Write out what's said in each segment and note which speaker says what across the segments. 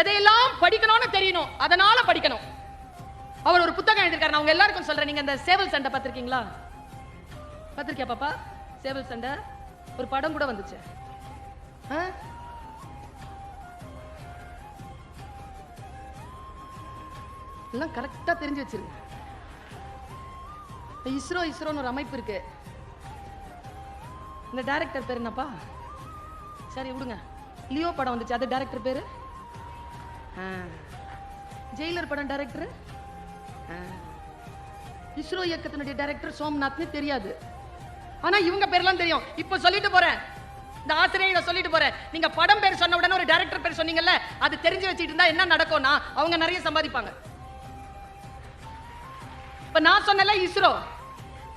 Speaker 1: எதையெல்லாம் படிக்கணும்னு தெரியணும், அதனால படிக்கணும். அவர் ஒரு புத்தகம் எழுதிருக்காரு, நான் உங்க எல்லாருக்கும் சொல்றேன். நீங்க இந்த சேவல் சண்டை பார்த்திருக்கீங்களா? பார்த்திருக்கியா பாப்பா? சேவல் சண்டை ஒரு படம் கூட வந்துச்சு. எல்லாம் கரெக்டா தெரிஞ்சு வச்சிருங்க. இஸ்ரோன்னு ஒரு அமைப்பு இருக்கு. இந்த டைரக்டர் பேர் என்னப்பா? சரி விடுங்க. லியோ படம் வந்துச்சு, அது டைரக்டர் பேரு. ஜெயிலர் படம் டைரக்டர். இஸ்ரோ இயக்கத்தினுடைய டைரக்டர் சோம்நாத்னு தெரியாது, ஆனா இவங்க பேர்லாம் தெரியும். இப்ப சொல்லிட்டு போறேன், இந்த ஆசிரியரை சொல்லிட்டு போறேன். நீங்க படம் பேர் சொன்ன உடனே ஒரு டைரக்டர் பேர் சொன்னீங்கல்ல, அது தெரிஞ்சு வச்சுட்டு இருந்தா என்ன நடக்கும்னா அவங்க நிறைய சம்பாதிப்பாங்க. இப்ப நான் சொன்னல இஸ்ரோ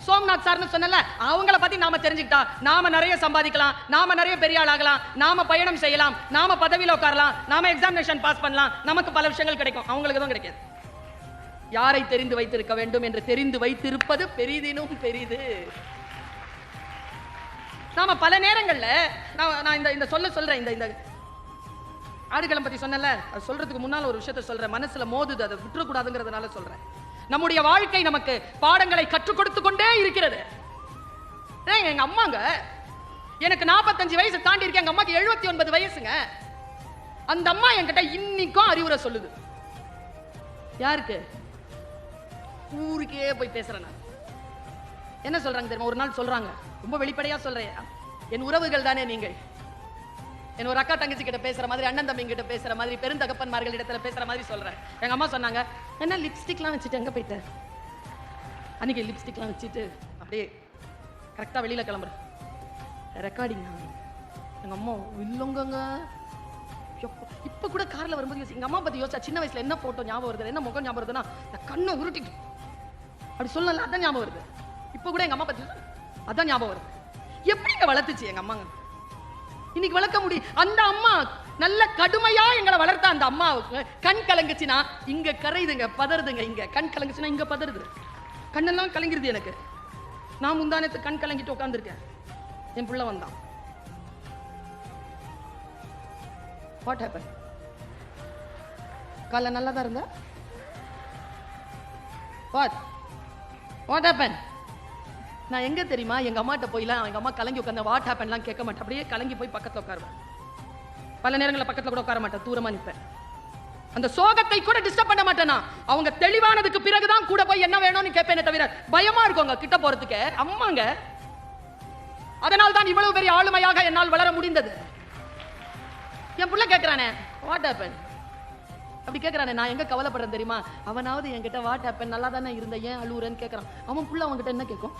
Speaker 1: சோம்நாத் சார்னு சொன்னல, அவங்கள பத்தி நாம தெரிஞ்சுக்கிட்டா நாம நிறைய சம்பாதிக்கலாம், நாம நிறைய பெரிய ஆளாகலாம், நாம பயணம் செய்யலாம், நாம பதவியில உட்காரலாம், நாம எக்ஸாமினேஷன் பாஸ் பண்ணலாம், நமக்கு பல விஷயங்கள் கிடைக்கும். அவங்களுக்கு தான் கிடைக்காது. யாரை தெரிந்து வைத்திருக்க வேண்டும் என்று தெரிந்து வைத்திருப்பது பெரிதினும் பெரிது. நாம பல நேரங்கள்ல நான் இந்த சொல்றேன். இந்த ஆடுகளம் பத்தி சொன்னல, அது சொல்றதுக்கு முன்னால ஒரு விஷயத்தை சொல்றேன். மனசுல மோதுது, அதை விட்டுறக்கூடாதுங்கிறதுனால சொல்றேன். நம்முடைய வாழ்க்கை நமக்கு பாடங்களை கற்றுக் கொடுத்து கொண்டே இருக்கிறது. எங்க அம்மாங்க, எனக்கு 45 வயசு தாண்டி இருக்கேன், எங்க அம்மாக்கு 79 வயசுங்க. அந்த அம்மா என்கிட்ட இன்னைக்கும் அறிவுரை சொல்லுது. யாருக்கு? ஊருக்கே போய் பேசுறேன். நான் என்ன சொல்றாங்க தெரியுமா? ஒரு நாள் சொல்றாங்க, ரொம்ப வெளிப்படையா சொல்றேன், என் உறவுகள் தானே நீங்கள், என் ஒரு அக்கா தங்கச்சி கிட்ட பேசுற மாதிரி, அண்ணன் தம்பி கிட்ட பேசுற மாதிரி, பெருந்தகப்பன்மார்கள் இடத்துல பேசுற மாதிரி சொல்றேன். எங்க அம்மா சொன்னாங்க, என்ன லிப்ஸ்டிக்லாம் வச்சுட்டு எங்க போயிட்ட? அன்னைக்கு லிப்ஸ்டிக்லாம் வச்சுட்டு அப்படியே கரெக்டா வெளியில கிளம்புறேன். ரெக்கார்டிங். எங்க அம்மா இல்லங்க, இப்ப கூட கார்ல வரும்போது எங்க அம்மா பத்தி யோசிச்சா, சின்ன வயசுல என்ன போட்டோ ஞாபகம் வருது, என்ன முகம் ஞாபகம் வருதுன்னா, கண்ணை உருட்டிட்டு அப்படி சொல்லல, அதான் ஞாபகம் வருது. இப்ப கூட எங்க அம்மா பத்தி அதான் ஞாபகம் வருது. எப்படிங்க வளர்த்துச்சு எங்க அம்மாங்க? இன்னைக்கு வளர்க்க முடியும். அந்த அம்மா நல்ல கடுமையா எங்களை வளர்த்த அந்த அம்மாவுக்கு கண் கலங்குச்சுன்னா இங்க கரையுதுங்க, பதறுதுங்க. இங்க கண் கலங்குச்சுன்னா இங்க பதறுது, கண்ணெல்லாம் கலங்கிருது எனக்கு. நான் முந்தானத்து கண் கலங்கிட்டு உட்கார்ந்துருக்கேன், என் புள்ள வந்தான். What happen? காலைல நல்லா தான் இருந்தா, வாட் ஹேப்பன்? நான் எங்க தெரியுமா, எங்க அம்மாட்ட போயிலாம் எங்க அம்மா கலங்கி உட்கார்ந்த வாட் ஹேப்பன்லாம் கேட்க மாட்டேன். அப்படியே கலங்கி போய் பக்கத்துல உட்காருவேன். பல நேரங்களில் பக்கத்துல கூட உட்கார மாட்டேன், தூரமா நிற்பேன். அந்த சோகத்தை கூட டிஸ்டர்ப் பண்ண மாட்டேனா. அவங்க தெளிவானதுக்கு பிறகுதான் கூட போய் என்ன வேணும்னு கேட்பேனே தவிர பயமா இருக்குங்க கிட்ட போறதுக்கு. அம்மாங்க, அதனால் தான் இவ்வளவு பெரிய ஆளுமையாக என்னால் வளர முடிந்தது. என் புள்ள கேட்கிறானே வாட் ஹேப்பன் அப்படி கேட்கிறானே, நான் எங்க கவலைப்படுறேன் தெரியுமா? அவனாவது என்கிட்ட வாட் ஹேப்பன் நல்லா தானே இருந்த, ஏன் அழுவுறேன்னு கேட்கறான். அவன் புள்ள அவன்கிட்ட என்ன கேட்கும்?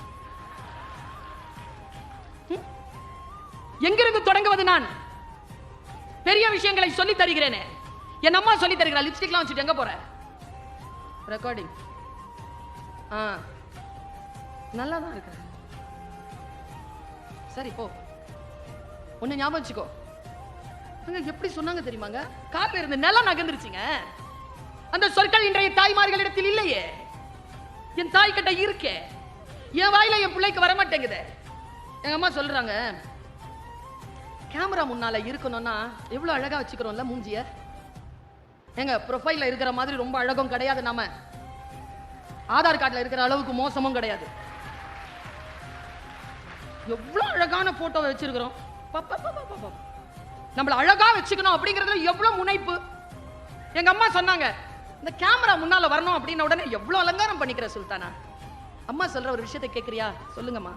Speaker 1: எங்கிருந்து தொடங்குவது? நான் பெரிய விஷயங்களை சொல்லி தருகிறேனே, என் அம்மா சொல்லி தருகிறா. லிப்ஸ்டிக்லாம் வச்சுட்டு எங்க போற? ரெக்கார்டிங். நல்லா தான் இருக்க, சரி போ. ஒன்னு ஞாபகம் வச்சுக்கோ. எப்படி சொன்னாங்க தெரியுமாங்க? கார்ல இருந்து நிலம் நகர்ந்துருச்சுங்க. அந்த சொற்கள் இன்றைய தாய்மார்களிடத்தில் இல்லையே. என் தாய் கிட்ட இருக்கே, என் வாயில என் பிள்ளைக்கு வர மாட்டேங்குது. எங்க அம்மா சொல்றாங்க, கேமரா முன்னால இருக்கணும்னா எவ்வளவு அழகா வச்சுக்கிறோம்ல மூஞ்சிய. எங்க ப்ரொஃபைல்ல இருக்கிற மாதிரி ரொம்ப அழகும் கிடையாது, நாம ஆதார் கார்டுல இருக்கிற அளவுக்கு மோசமும் கிடையாது. எவ்வளவு அழகான போட்டோ வச்சிருக்கிறோம். நம்மள அழகா வச்சுக்கணும் அப்படிங்கறதுல எவ்வளவு முனைப்பு. எங்க அம்மா சொன்னாங்க, இந்த கேமரா முன்னால வரணும் அப்படின்ன உடனே எவ்வளவு அலங்காரம் பண்ணிக்கிற சுல்தானா. அம்மா சொல்ற ஒரு விஷயத்தை கேட்கறியா? சொல்லுங்கம்மா.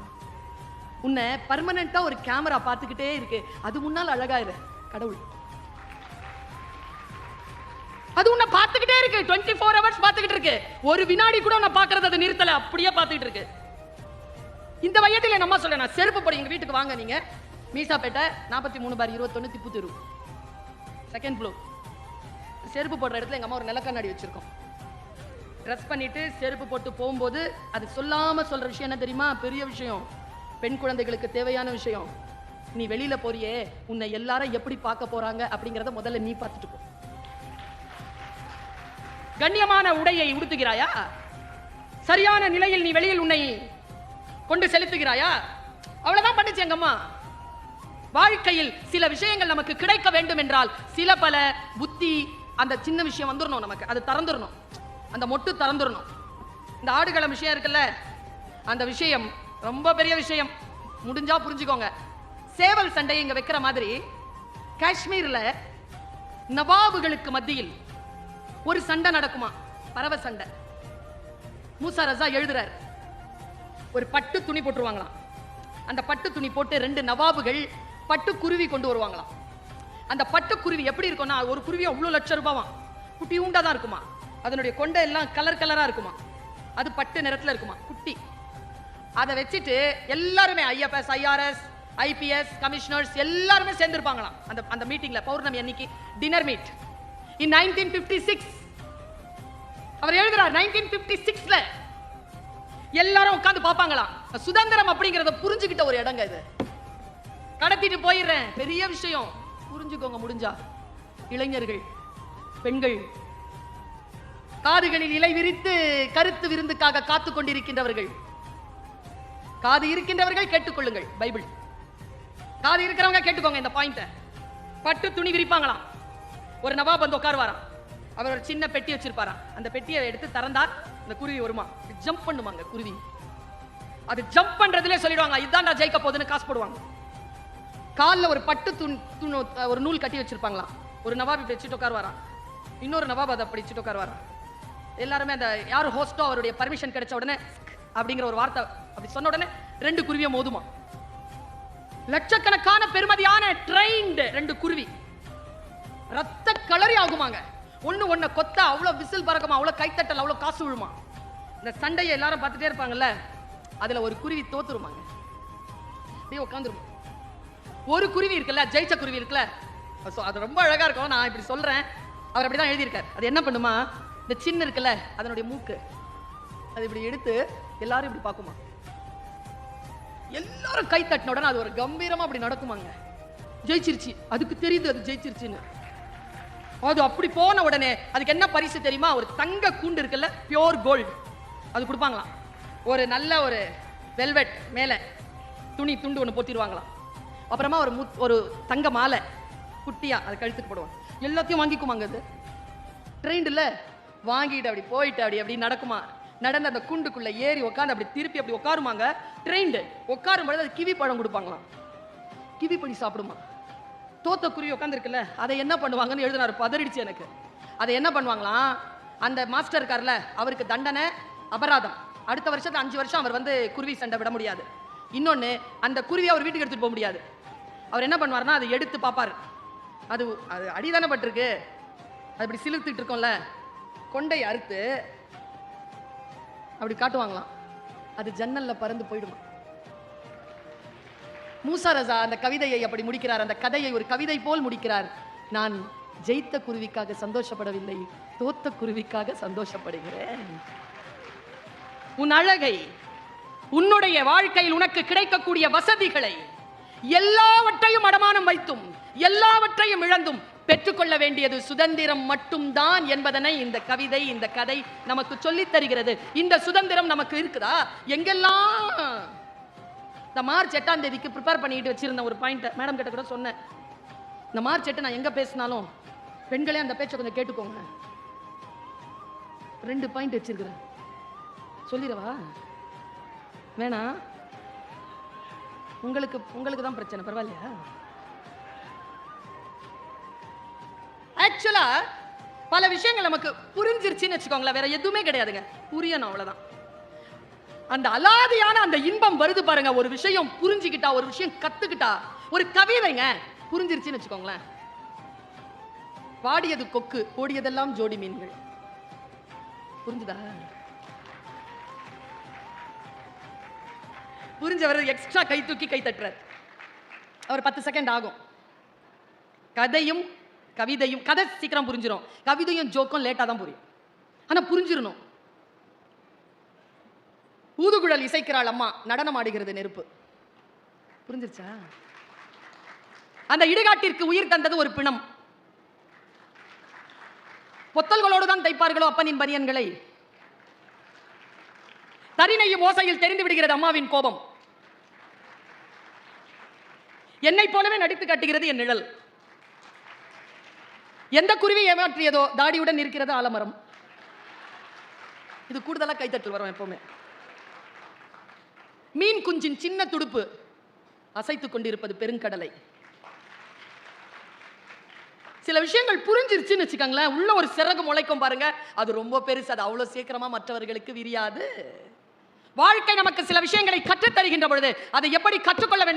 Speaker 1: உன்னை பர்மனண்டா ஒரு கேமரா பார்த்துக்கிட்டே இருக்கு, அது முன்னால அழகா இரு. கடவுள் அது உன்னை பார்த்துக்கிட்டே இருக்கு, 24 hours பார்த்துக்கிட்டு இருக்கு. ஒரு வினாடி கூட உன்னை பார்க்கறது அது நிறுத்தல, அப்படியே பார்த்துக்கிட்டு இருக்கு. இந்த வயதில் என் அம்மா சொல்ல, நான் செருப்பு போட எங்க வீட்டுக்கு வாங்க, நீங்க மீசாப்பேட்டை 43/21 திப்பு தெரு, 2nd floor. செருப்பு போடுற இடத்துல எங்க அம்மா ஒரு நிலக்கண்ணாடி வச்சிருக்கோம். ட்ரெஸ் பண்ணிட்டு செருப்பு போட்டு போகும்போது அது சொல்லாம சொல்ற விஷயம் என்ன தெரியுமா? பெரிய விஷயம், பெண் குழந்தைகளுக்கு தேவையான விஷயம். நீ வெளியில போறியே, உன்னை எல்லாரும் எப்படி பார்க்க போறாங்க அப்படிங்கறத முதல்ல நீ பார்த்துட்டு போ. கண்ணியமான உடையை உடுத்துகிறாயா? சரியான நிலையில் நீ வெளியில் உன்னை கொண்டு செலுத்துகிறாயா? அவ்வளவுதான் பண்ணுச்சு எங்க அம்மா. வாழ்க்கையில் சில விஷயங்கள் நமக்கு கிடைக்க வேண்டும் என்றால் சில பல புத்தி அந்த சின்ன விஷயம் வந்துடணும், நமக்கு அது திறந்துடணும், அந்த மொட்டு திறந்துடணும். இந்த ஆடுகளம் விஷயம் இருக்குல்ல, அந்த விஷயம் ரொம்ப பெரிய விஷயம், முடிஞ்சா புரிஞ்சுக்கோங்க. சேவல் சண்டையை இங்க வைக்கிற மாதிரி காஷ்மீர்ல நவாபுகளுக்கு மத்தியில் ஒரு சண்டை நடக்குமா, பறவை சண்டை. மூசா ரஸா எழுதுறார், ஒரு பட்டு துணி போட்டுருவாங்களாம். அந்த பட்டு துணி போட்டு 2 நவாபுகள் பட்டு குருவி கொண்டு வருவாங்களாம். அந்த பட்டு குருவி எப்படி இருக்கும்னா, ஒரு குருவி அவ்வளோ லட்சம் ரூபாவாம், குட்டி உண்டா தான் இருக்குமா, அதனுடைய கொண்டை எல்லாம் கலர் கலரா இருக்குமா, அது பட்டு நிறத்துல இருக்குமா, குட்டி. அதை வச்சுட்டு எல்லாருமே ஐஎஃப்எஸ், ஐஆர்எஸ், ஐபிஎஸ் கமிஷனர்ஸ் எல்லாருமே சேர்ந்திருப்பாங்களாம் அந்த அந்த மீட்டிங்ல. பௌர்ணமி அன்னைக்கு டின்னர் மீட் இன் 1956. அவர் எழுதுறார் 1956ல எல்லாரும் உட்கார்ந்து பார்ப்பாங்களாம். சுதந்திரம் அப்படிங்கறத புரிஞ்சுக்கிட்ட ஒரு இடங்க இது. கடத்திட்டு போயிடுறேன், பெரிய விஷயம், புரிஞ்சுக்கோங்க முடிஞ்சா. இளைஞர்கள், பெண்கள், காதுகளில் இலை விரித்து கருத்து விருந்துக்காக காத்து கொண்டிருக்கின்றவர்கள், காது இருக்கின்றவர்கள் கேட்டுக்கொள்ளுங்கள். பைபிள் காது இருக்கிறவங்க கேட்டுக்கோங்க இந்த பாயிண்ட. பட்டு துணி விரிப்பாங்களாம். ஒரு நவாப் வந்து உட்காருவாராம். அவர் ஒரு சின்ன பெட்டி வச்சிருப்பாராம். அந்த பெட்டியை எடுத்து திறந்தார், இந்த குருவி வருமா, ஜம்ப் பண்ணுவாங்க குருவி. அது ஜம்ப் பண்றதுல சொல்லிடுவாங்க, இதுதான் நான் ஜெயிக்க போகுதுன்னு காசு போடுவாங்க. காலில் ஒரு பட்டு ஒரு நூல் கட்டி வச்சிருப்பாங்களாம். ஒரு நவாப் இப்படி வச்சுட்டு உட்காருவாராம், இன்னொரு நவாப் அதை படிச்சுட்டு உட்காருவாராம். எல்லாருமே அந்த யார் ஹோஸ்டோ அவருடைய பர்மிஷன் கிடைச்ச உடனே அப்படிங்கிற ஒரு வார்த்தை அப்படி சொன்ன உடனே 2 குருவியை மோதுமா. லட்சக்கணக்கான பெருமதியான ட்ரெயின்டு 2 குருவி ரத்த கலரி ஆகுமாங்க. ஒண்ணு கொத்த அவ்வளவு விசில் பறக்குமா, அவ்வளவு கைத்தட்டல், அவ்வளவு காசு விழுமா. இந்த சண்டையை எல்லாரும் பார்த்துட்டே இருப்பாங்கல்ல, அதுல ஒரு குருவி தோத்துருமாங்க, அப்படியே உட்காந்துருமா. ஒரு குருவி இருக்குல்ல, ஜெயிச்ச குருவி இருக்குல்ல, அது ரொம்ப அழகா இருக்கும். நான் இப்படி சொல்றேன், அவர் அப்படிதான் எழுதியிருக்கார். அது என்ன பண்ணுமா, இந்த சின்ன இருக்குல்ல அதனுடைய மூக்கு, அது இப்படி எடுத்து எல்லாரும் இப்படி பார்க்குமா. எல்லாரும் கை தட்டின உடனே அது ஒரு கம்பீரமா அப்படி நடக்குமாங்க. ஜெயிச்சிருச்சு, அதுக்கு தெரியுது அது ஜெயிச்சிருச்சுன்னு. அது அப்படி போன உடனே அதுக்கு என்ன பரிசு தெரியுமா, ஒரு தங்க கூண்டு இருக்குல்ல, பியோர் கோல்டு, அது கொடுப்பாங்களாம். ஒரு நல்ல ஒரு வெல்வெட் மேல துணி துண்டு ஒன்று போத்திடுவாங்களாம். அப்புறமா ஒரு தங்க மாலை குட்டியா அது கழுத்துக்கு போடுவாங்க. எல்லாத்தையும் வாங்கிக்குமாங்க. அது ட்ரெயின்ல வாங்கிட்டு அப்படி போயிட்டு அப்படி அப்படி நடக்குமா. நடந்து அந்த குண்டுக்குள்ள ஏறி உட்காந்து அப்படி திருப்பி அப்படி உட்காருமாங்க. ட்ரெயின்டு உட்காரும் பொழுது அது கிவி பழம் கொடுப்பாங்களாம். கிவி பழி சாப்பிடுமா. தோத்த குருவி உட்காந்து இருக்குல்ல, அதை என்ன பண்ணுவாங்கன்னு எழுதினாரு, பதறிடுச்சு எனக்கு. அதை என்ன பண்ணுவாங்களாம், அந்த மாஸ்டர் இருக்கார்ல அவருக்கு தண்டனை அபராதம், அடுத்த வருஷத்துல 5 வருஷம் அவர் வந்து குருவி சண்டை விட முடியாது. இன்னொன்னு, அந்த குருவி அவர் வீட்டுக்கு எடுத்துட்டு போக முடியாது. அவர் என்ன பண்ணுவாருன்னா, அதை எடுத்து பார்ப்பாரு, அது அது அடிதானே பட்டிருக்கு, அது இப்படி சிலுத்துட்டு இருக்கோம்ல, கொண்டை அறுத்து அப்படி காட்டுவாங்களாம். அது ஜன்னல்ல பறந்து போயிடுமா. மூசா ரஸா அந்த கவிதையை அப்படி முடிக்கிறார், அந்த கதையை ஒரு கவிதை போல் முடிக்கிறார். நான் ஜெயித்த குருவிக்காக சந்தோஷப்படவில்லை, தோத்த குருவிக்காக சந்தோஷப்படுகிறேன். உன் அழகை, உன்னுடைய வாழ்க்கையில் உனக்கு கிடைக்கக்கூடிய வசதிகளை எல்லாவற்றையும் அடமானம் வைத்தும் எல்லாவற்றையும் இழந்தும் பெற்றுக்கொள்ள வேண்டியது சுதந்திரம் மட்டும்தான் என்பதனை இந்த கவிதை, இந்த கதை நமக்கு சொல்லித் தருகிறது. இந்த சுதந்திரம் நமக்கு இருக்குதா? எங்கெல்லாம் இந்த மார்ச் 8ஆம் தேதிக்கு ப்ரிப்பேர் பண்ணிட்டு வச்சிருந்த ஒரு பாயிண்ட் மேடம் கிட்ட கூட சொன்னேன். இந்த மார்ச் 8 நான் எங்க பேசினாலும் பெண்களே அந்த பேச்சை கொஞ்சம் கேட்டுக்கோங்க. 2 பாயிண்ட் வச்சிருக்கிறேன், சொல்லிடவா? வேணா, உங்களுக்கு தான் பிரச்சனை, பரவாயில்லையா? ஆக்சுவலா பல விஷயங்கள் நமக்கு புரிஞ்சிருச்சுன்னு வச்சுக்கோங்களேன், வேற எதுவுமே கிடையாதுங்க, புரியணும், அவ்வளவுதான். அந்த அலாதியான அந்த இன்பம் வருது பாருங்க, ஒரு விஷயம் புரிஞ்சுக்கிட்டா, ஒரு விஷயம் கத்துக்கிட்டா, ஒரு கவிதைங்க புரிஞ்சிருச்சுன்னு வச்சுக்கோங்களேன். பாடியது கொக்கு, ஓடியதெல்லாம் ஜோடி மீன்கள். புரிஞ்சுதா? புரிஞ்சவர் எக்ஸ்ட்ரா கை தூக்கி கை தட்டுறார். அவர் 10 செகண்ட் ஆகும். கதையும் கவிதையும், கதை சீக்கிரம் புரிஞ்சிடும், கவிதையும் ஜோக்கும் லேட்டா தான் புரியும், ஆனா புரிஞ்சிடணும். ஊதுகுழல் இசைக்கிறாள் அம்மா, நடனம் ஆடுகிறது நெருப்பு. புரிஞ்சிருச்சா? அந்த இடுகாட்டிற்கு உயிர் தந்தது ஒரு பிணம். பொத்தல்களோடு தான் தைப்பார்களோ அப்பனின் பனியன்களை. தரிணையும் ஓசையில் தெரிந்து விடுகிறது அம்மாவின் கோபம். என்னை போலவே நடித்து காட்டுகிறது என் நிழல். எந்த குருவி ஏமாற்றியதோ தாடியுடன் இருக்கிறது ஆலமரம். இது கூடுதலா கைத்தட்டல் வரும் எப்பவுமே. மீன் குஞ்சின் சின்ன துடுப்பு அசைத்துக் கொண்டிருப்பது பெருங்கடலை. சில விஷயங்கள் புரிஞ்சிருச்சுன்னு வச்சுக்கோங்களேன், உள்ள ஒரு சிறகு முளைக்கும் பாருங்க, அது ரொம்ப பெருசு, அது அவ்வளவு சீக்கிரமா மற்றவர்களுக்கு விரியாது. வாழ்க்கை நமக்கு சில விஷயங்களை கற்றுத் தருகின்ற பொழுது அதை எப்படி கற்றுக்கொள்ள வேண்டும்